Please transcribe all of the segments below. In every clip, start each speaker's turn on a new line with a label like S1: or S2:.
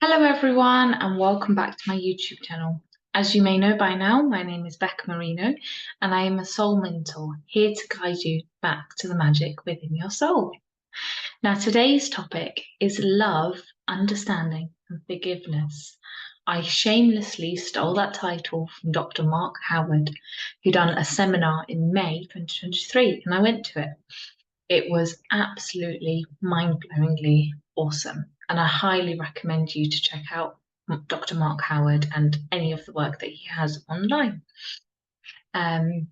S1: Hello, everyone, and welcome back to my YouTube channel. As you may know by now, my name is Becca Marino, and I am a soul mentor here to guide you back to the magic within your soul. Now, today's topic is love, understanding, and forgiveness. I shamelessly stole that title from Dr. Mark Howard, who done a seminar in May 2023, and I went to it. It was absolutely mind-blowingly awesome, and I highly recommend you to check out Dr. Mark Howard and any of the work that he has online. Um,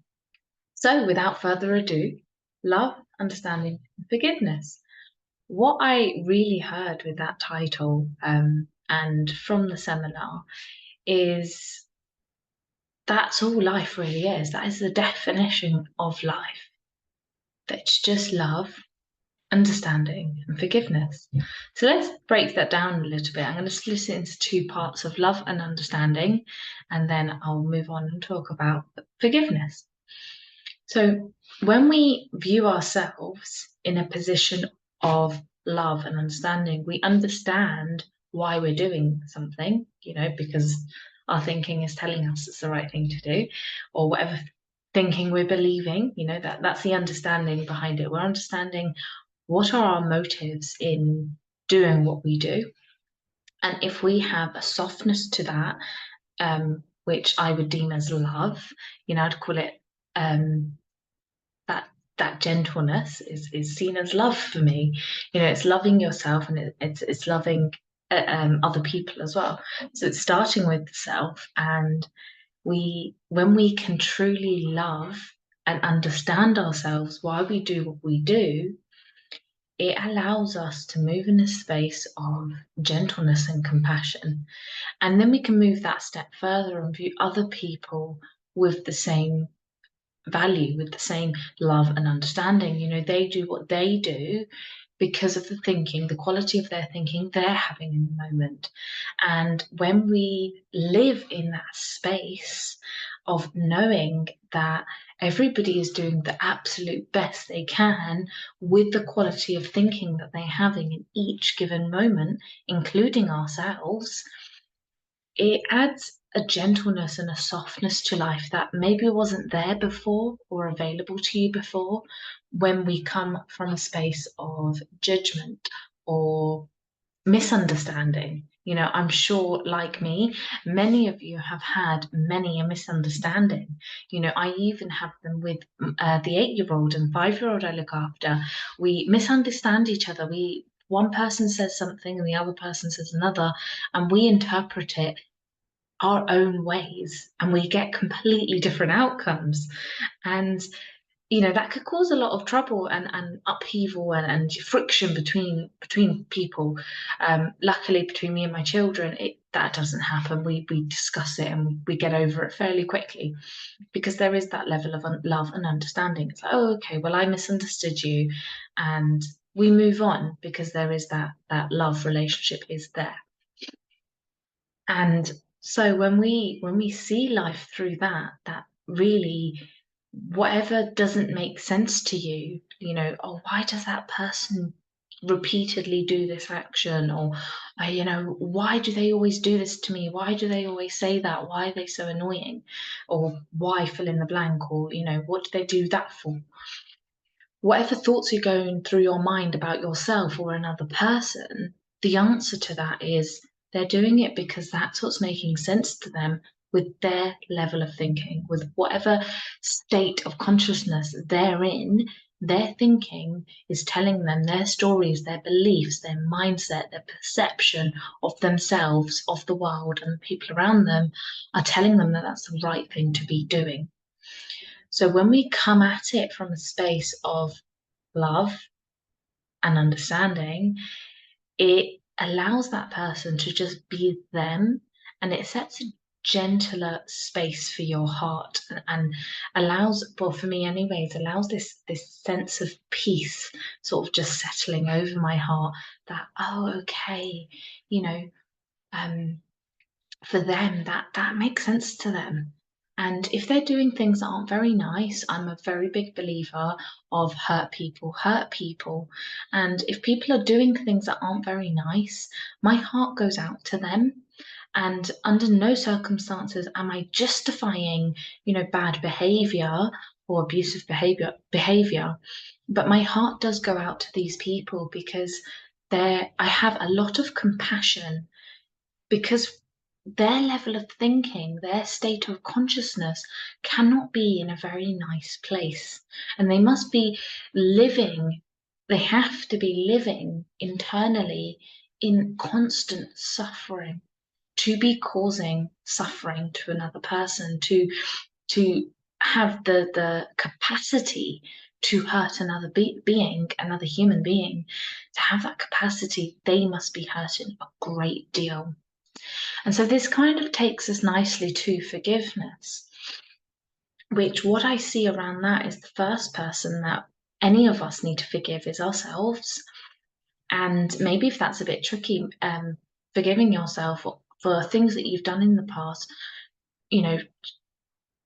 S1: so, without further ado, love, understanding, and forgiveness. What I really heard with that title and from the seminar is that's all life really is. That is the definition of life. That it's just love, understanding, and forgiveness. So let's break that down a little bit. I'm going to split it into two parts of love and understanding, and then I'll move on and talk about forgiveness. So when we view ourselves in a position of love and understanding, we understand why we're doing something, because our thinking is telling us it's the right thing to do, or whatever thinking we're believing, that's the understanding behind it. We're understanding what are our motives in doing what we do. And if we have a softness to that, which I would deem as love, I'd call it that gentleness is seen as love for me. It's loving yourself, and it's loving other people as well. So it's starting with the self, and when we can truly love and understand ourselves, why we do what we do, it allows us to move in a space of gentleness and compassion. And then we can move that step further and view other people with the same value, with the same love and understanding. They do what they do because of the thinking, the quality of their thinking they're having in the moment. And when we live in that space of knowing that everybody is doing the absolute best they can with the quality of thinking that they're having in each given moment, including ourselves, it adds a gentleness and a softness to life that maybe wasn't there before or available to you before when we come from a space of judgment or misunderstanding. I'm sure, like me, many of you have had many a misunderstanding. I even have them with the 8-year-old and 5-year-old I look after. We misunderstand each other. One person says something and the other person says another, and we interpret it our own ways and we get completely different outcomes. And that could cause a lot of trouble and upheaval and friction between people. Luckily, between me and my children, that doesn't happen. We discuss it and we get over it fairly quickly, because there is that level of love and understanding. It's like, oh, okay, well, I misunderstood you, and we move on because there is that love relationship is there. And so when we see life through that really, whatever doesn't make sense to you, oh, why does that person repeatedly do this action? Or, why do they always do this to me? Why do they always say that? Why are they so annoying? Or why fill in the blank? Or, what do they do that for? Whatever thoughts are going through your mind about yourself or another person, the answer to that is they're doing it because that's what's making sense to them with their level of thinking, with whatever state of consciousness they're in. Their thinking is telling them their stories, their beliefs, their mindset, their perception of themselves, of the world, and the people around them are telling them that that's the right thing to be doing. So when we come at it from a space of love and understanding, it allows that person to just be them, and it sets a gentler space for your heart, and allows, well, for me anyways, allows this sense of peace sort of just settling over my heart, that, oh, okay, you know, for them that makes sense to them. And if they're doing things that aren't very nice, I'm a very big believer of hurt people, hurt people. And if people are doing things that aren't very nice, my heart goes out to them. And under no circumstances am I justifying, bad behavior or abusive behavior. But my heart does go out to these people because I have a lot of compassion because their level of thinking, their state of consciousness cannot be in a very nice place. And they must be living, they have to be living internally in constant suffering to be causing suffering to another person, to have the capacity to hurt another being, another human being, to have that capacity, they must be hurting a great deal. And so this kind of takes us nicely to forgiveness, which what I see around that is the first person that any of us need to forgive is ourselves. And maybe if that's a bit tricky, forgiving yourself for things that you've done in the past, you know,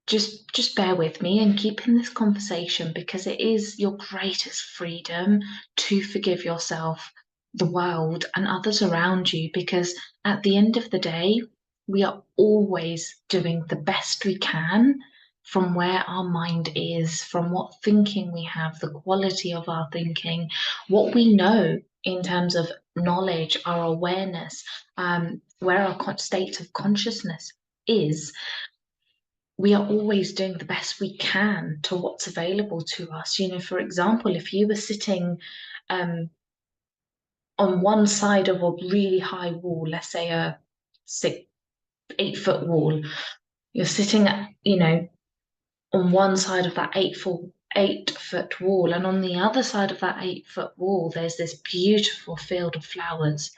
S1: just bear with me and keep in this conversation because it is your greatest freedom to forgive yourself, the world, and others around you. Because at the end of the day, we are always doing the best we can from where our mind is, from what thinking we have, the quality of our thinking, what we know in terms of knowledge, our awareness, where our state of consciousness is. We are always doing the best we can to what's available to us. For example, if you were sitting on one side of a really high wall, let's say a 8 foot wall, you're sitting on one side of that 8 foot wall, and on the other side of that 8 foot wall, there's this beautiful field of flowers.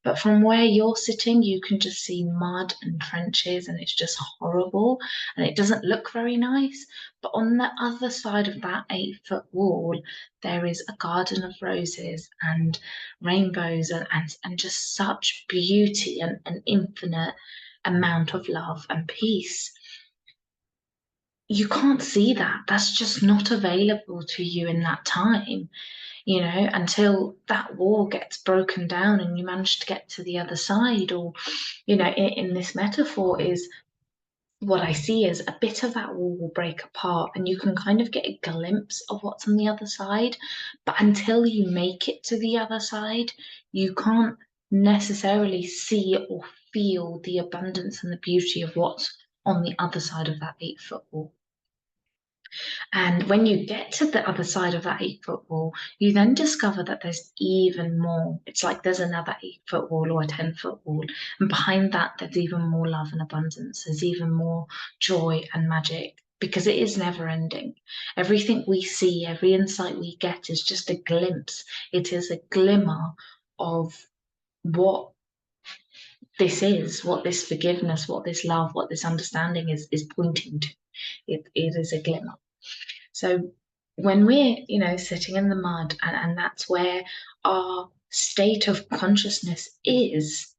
S1: But from where you're sitting, you can just see mud and trenches, and it's just horrible, and it doesn't look very nice. But on the other side of that 8 foot wall, there is a garden of roses and rainbows and just such beauty and an infinite amount of love and peace. You can't see that. That's just not available to you in that time, until that wall gets broken down and you manage to get to the other side. Or, in this metaphor, is what I see is a bit of that wall will break apart and you can kind of get a glimpse of what's on the other side. But until you make it to the other side, you can't necessarily see or feel the abundance and the beauty of what's on the other side of that 8 foot wall. And when you get to the other side of that 8 foot wall, you then discover that there's even more. It's like there's another 8 foot wall or a 10 foot wall. And behind that, there's even more love and abundance. There's even more joy and magic because it is never ending. Everything we see, every insight we get is just a glimpse. It is a glimmer of what this is, what this forgiveness, what this love, what this understanding is pointing to. It is a glimmer. So when we're, sitting in the mud and that's where our state of consciousness is,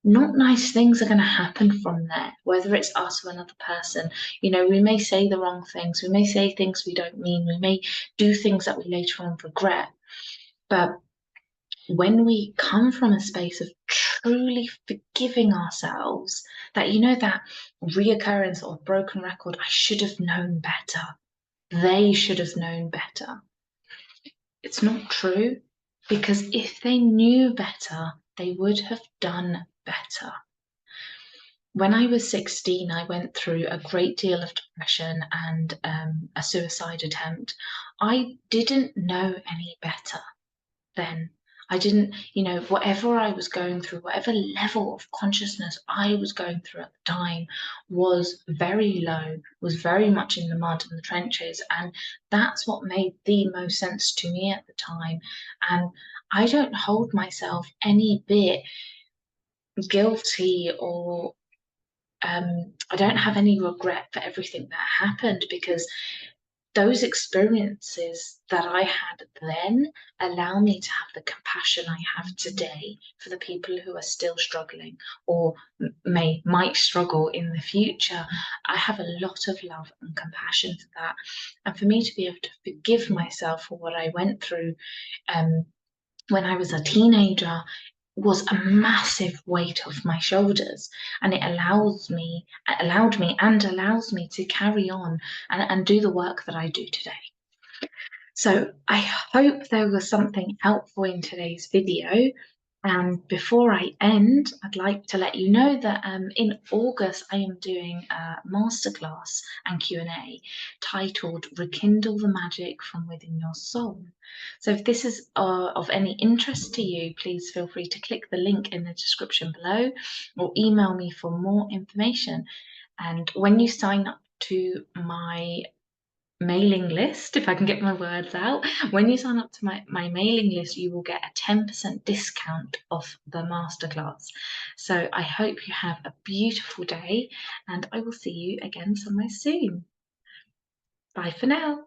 S1: not nice things are going to happen from there, whether it's us or another person. We may say the wrong things, we may say things we don't mean, we may do things that we later on regret. But when we come from a space of truly forgiving ourselves, that that reoccurrence or broken record, I should have known better. They should have known better. It's not true, because if they knew better, they would have done better. When I was 16, I went through a great deal of depression and a suicide attempt. I didn't know any better then. I didn't, whatever I was going through, whatever level of consciousness I was going through at the time was very low, was very much in the mud and the trenches. And that's what made the most sense to me at the time. And I don't hold myself any bit guilty or I don't have any regret for everything that happened, because those experiences that I had then allow me to have the compassion I have today for the people who are still struggling or might struggle in the future. I have a lot of love and compassion for that. And for me to be able to forgive myself for what I went through when I was a teenager was a massive weight off my shoulders, and it allowed me and allows me to carry on and do the work that I do today. So I hope there was something helpful in today's video. And before I end, I'd like to let you know that in August I am doing a masterclass and Q&A titled Rekindle the Magic from Within Your Soul. So if this is of any interest to you, please feel free to click the link in the description below or email me for more information. And when you sign up to my mailing list, if I can get my words out, when you sign up to my mailing list, you will get a 10% discount off the masterclass. So I hope you have a beautiful day, and I will see you again somewhere soon. Bye for now.